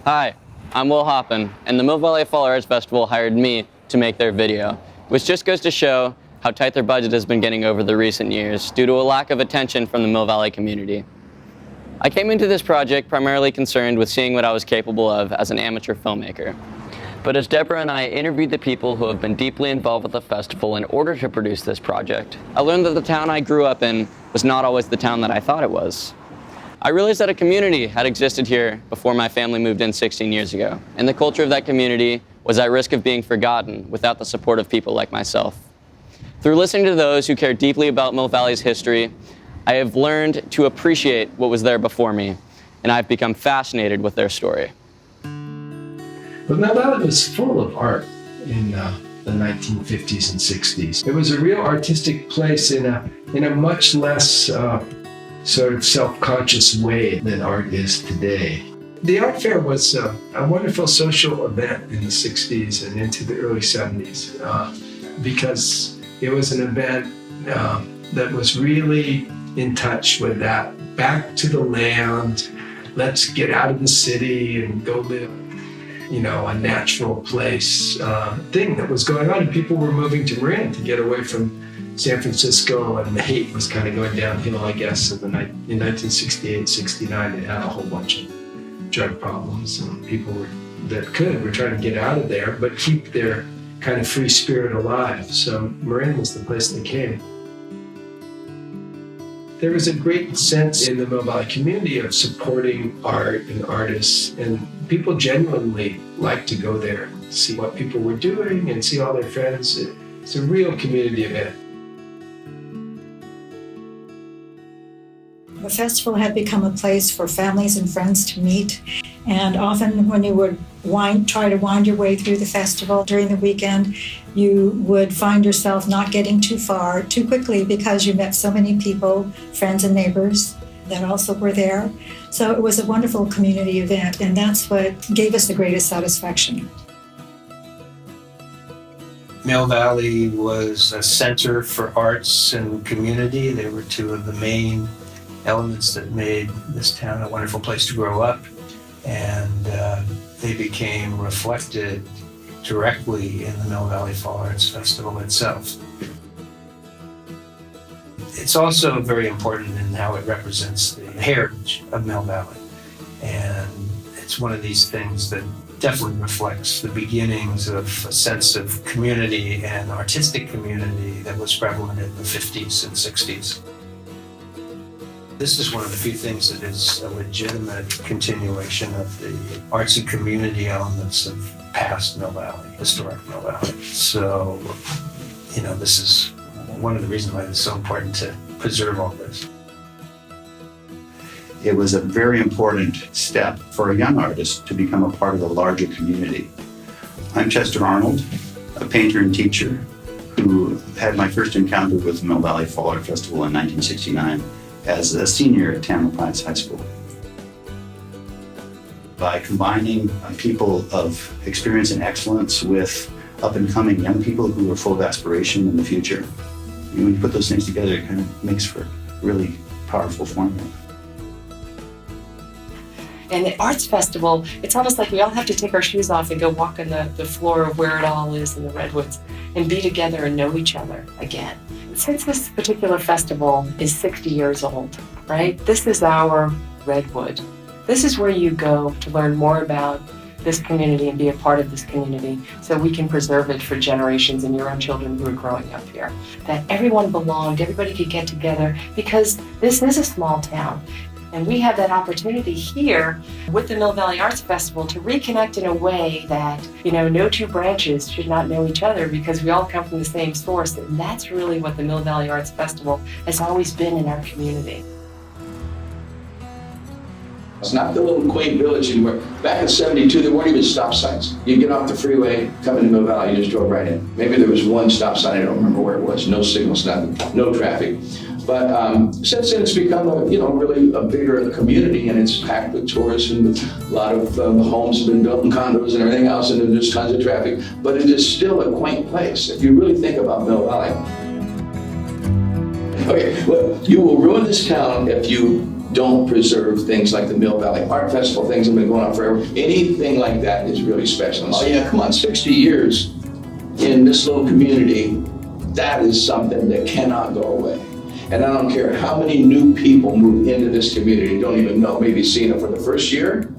Hi, I'm Hoppin, and the Mill Valley Fall Arts Festival hired me to make their video, which just goes to show how tight their budget has been getting over the recent years due to a lack of attention from the Mill Valley community. I came into this project primarily concerned with seeing what I was capable of as an amateur filmmaker. But as Deborah and I interviewed the people who have been deeply involved with the festival in order to produce this project, I learned that the town I grew up in was not always the town that I thought it was. I realized that a community had existed here before my family moved in 16 years ago, and the culture of that community was at risk of being forgotten without the support of people like myself. Through listening to those who care deeply about Mill Valley's history, I have learned to appreciate what was there before me, and I've become fascinated with their story. But Mill Valley was full of art in the 1950s and 60s. It was a real artistic place in a much less sort of self-conscious way than art is today. The art fair was a wonderful social event in the 60s and into the early 70s because it was an event that was really in touch with that back to the land, let's get out of the city and go live, a natural place thing that was going on. And people were moving to Marin to get away from San Francisco, and the hate was kind of going downhill, I guess, in 1968, 69. They had a whole bunch of drug problems, and people were trying to get out of there, but keep their kind of free spirit alive. So Marin was the place they came. There was a great sense in the Mill Valley community of supporting art and artists, and people genuinely liked to go there, see what people were doing and see all their friends. It's a real community event. The festival had become a place for families and friends to meet, and often when you would try to wind your way through the festival during the weekend, you would find yourself not getting too far too quickly because you met so many people, friends and neighbors that also were there. So it was a wonderful community event, and that's what gave us the greatest satisfaction. Mill Valley was a center for arts and community. They were two of the main elements that made this town a wonderful place to grow up, and they became reflected directly in the Mill Valley Fall Arts Festival itself. It's also very important in how it represents the heritage of Mill Valley, and it's one of these things that definitely reflects the beginnings of a sense of community and artistic community that was prevalent in the 50s and 60s. This is one of the few things that is a legitimate continuation of the arts and community elements of past Mill Valley, historic Mill Valley. So, this is one of the reasons why it's so important to preserve all this. It was a very important step for a young artist to become a part of the larger community. I'm Chester Arnold, a painter and teacher who had my first encounter with the Mill Valley Fall Art Festival in 1969 as a senior at Tamalpais High School. By combining people of experience and excellence with up-and-coming young people who are full of aspiration in the future, when you put those things together, it kind of makes for a really powerful formula. And the Arts Festival, it's almost like we all have to take our shoes off and go walk on the floor of where it all is in the Redwoods and be together and know each other again. Since this particular festival is 60 years old, right? This is our Redwood. This is where you go to learn more about this community and be a part of this community so we can preserve it for generations and your own children who are growing up here. That everyone belonged, everybody could get together because this is a small town. And we have that opportunity here with the Mill Valley Arts Festival to reconnect in a way that, no two branches should not know each other because we all come from the same source. And that's really what the Mill Valley Arts Festival has always been in our community. It's not the little quaint village anymore. Back in '72, there weren't even stop signs. You get off the freeway, come into Mill Valley, you just drove right in. Maybe there was one stop sign, I don't remember where it was. No signals, nothing, no traffic. But since then, it's become really a bigger community, and it's packed with tourists, and a lot of homes have been built and condos and everything else, and there's tons of traffic. But it is still a quaint place if you really think about Mill Valley. Okay, well, you will ruin this town if you don't preserve things like the Mill Valley Art Festival. Things have been going on forever. Anything like that is really special. Oh yeah, come on, 60 years in this little community, that is something that cannot go away. And I don't care how many new people move into this community, don't even know, maybe seeing it for the first year.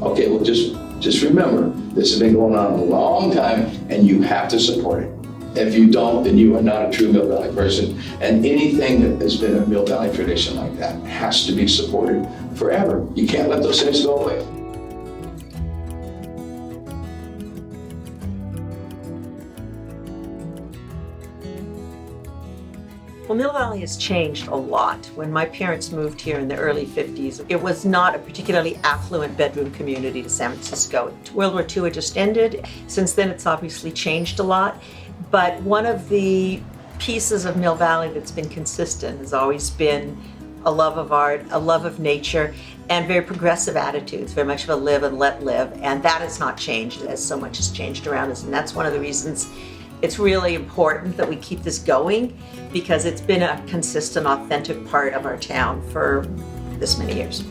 Okay, well, just remember, this has been going on a long time, and you have to support it. If you don't, then you are not a true Mill Valley person. And anything that has been a Mill Valley tradition like that has to be supported forever. You can't let those things go away. Well, Mill Valley has changed a lot. When my parents moved here in the early 50s, it was not a particularly affluent bedroom community to San Francisco. World War II had just ended. Since then, it's obviously changed a lot. But one of the pieces of Mill Valley that's been consistent has always been a love of art, a love of nature, and very progressive attitudes, very much of a live and let live. And that has not changed as so much has changed around us. And that's one of the reasons it's really important that we keep this going, because it's been a consistent, authentic part of our town for this many years.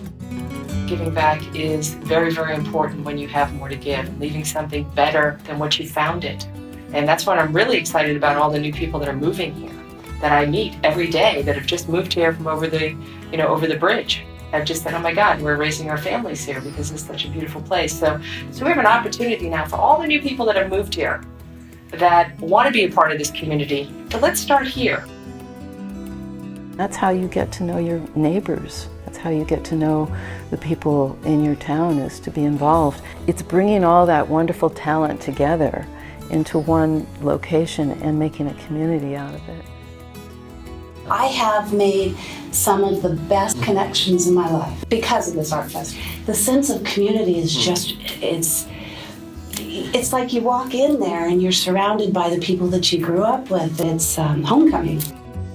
Giving back is very, very important when you have more to give, leaving something better than what you found it. And that's what I'm really excited about, all the new people that are moving here, that I meet every day, that have just moved here from over the bridge. I've just said, oh my God, we're raising our families here because it's such a beautiful place. So we have an opportunity now for all the new people that have moved here that want to be a part of this community. But let's start here. That's how you get to know your neighbors. That's how you get to know the people in your town, is to be involved. It's bringing all that wonderful talent together into one location and making a community out of it. I have made some of the best connections in my life because of this art festival. The sense of community is just, it's like you walk in there and you're surrounded by the people that you grew up with. It's homecoming.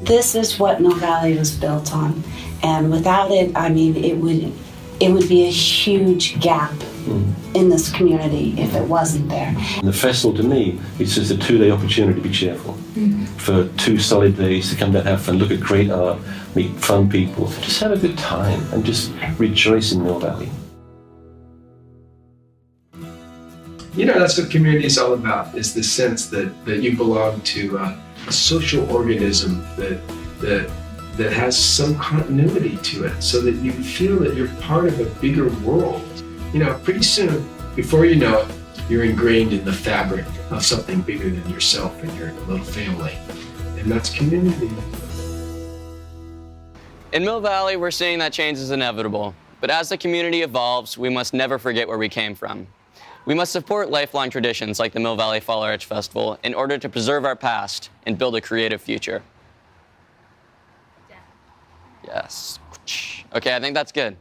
This is what Mill Valley was built on. And without it, I mean, it would be a huge gap in this community if it wasn't there. The festival to me is just a 2-day opportunity to be cheerful. For 2 solid days to come down, have fun, look at great art, meet fun people, just have a good time and just rejoice in Mill Valley. You know, that's what community is all about, is the sense that you belong to a social organism that has some continuity to it, so that you feel that you're part of a bigger world. You know, pretty soon, before you know it, you're ingrained in the fabric of something bigger than yourself and your little family. And that's community. In Mill Valley, we're seeing that change is inevitable. But as the community evolves, we must never forget where we came from. We must support lifelong traditions like the Mill Valley Fall Arts Festival in order to preserve our past and build a creative future. Yes. Okay, I think that's good.